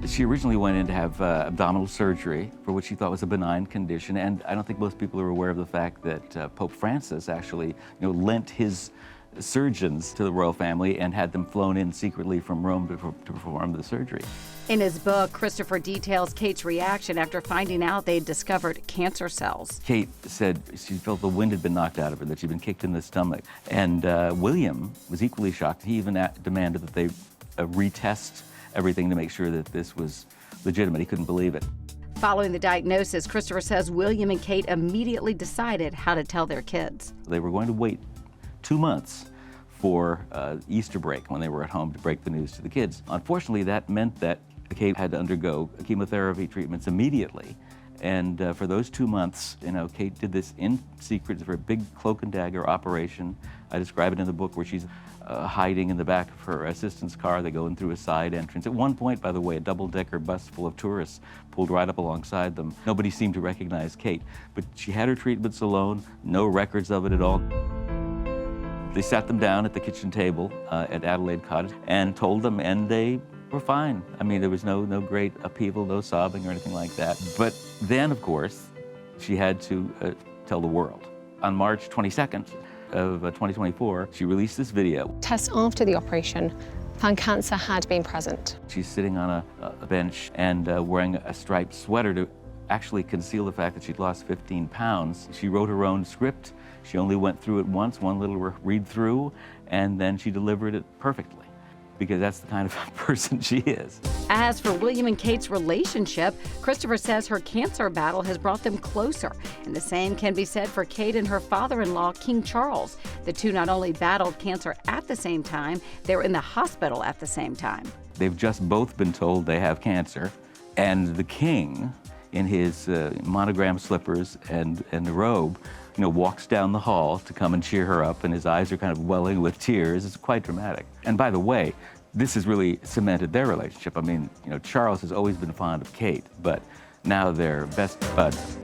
She originally went in to have abdominal surgery, for which she thought was a benign condition, and I don't think most people are aware of the fact that Pope Francis actually, lent his surgeons to the royal family and had them flown in secretly from Rome to perform the surgery. In his book, Christopher details Kate's reaction after finding out they'd discovered cancer cells. Kate said she felt the wind had been knocked out of her, that she'd been kicked in the stomach. And William was equally shocked. He even demanded that they retest everything to make sure that this was legitimate. He couldn't believe it. Following the diagnosis, Christopher says William and Kate immediately decided how to tell their kids. They were going to wait 2 months for Easter break when they were at home to break the news to the kids. Unfortunately, that meant that Kate had to undergo chemotherapy treatments immediately. And for those 2 months, Kate did this in secret. It's a very big cloak and dagger operation. I describe it in the book where she's hiding in the back of her assistant's car. They go in through a side entrance. At one point, by the way, a double-decker bus full of tourists pulled right up alongside them. Nobody seemed to recognize Kate, but she had her treatments alone, no records of it at all. They sat them down at the kitchen table at Adelaide Cottage and told them, and they were fine. I mean, there was no great upheaval, no sobbing or anything like that. But then, of course, she had to tell the world. On March 22nd of 2024, she released this video. Tests after the operation found cancer had been present. She's sitting on a bench and wearing a striped sweater to actually conceal the fact that she'd lost 15 pounds. She wrote her own script. She only went through it once, one little read through, and then she delivered it perfectly, because that's the kind of person she is. As for William and Kate's relationship, Christopher says her cancer battle has brought them closer. And the same can be said for Kate and her father-in-law, King Charles. The two not only battled cancer at the same time, they were in the hospital at the same time. They've just both been told they have cancer, and the king, in his monogram slippers and the robe, walks down the hall to come and cheer her up, and his eyes are kind of welling with tears. It's quite dramatic. And by the way, this has really cemented their relationship. I mean, Charles has always been fond of Kate, but now they're best buds.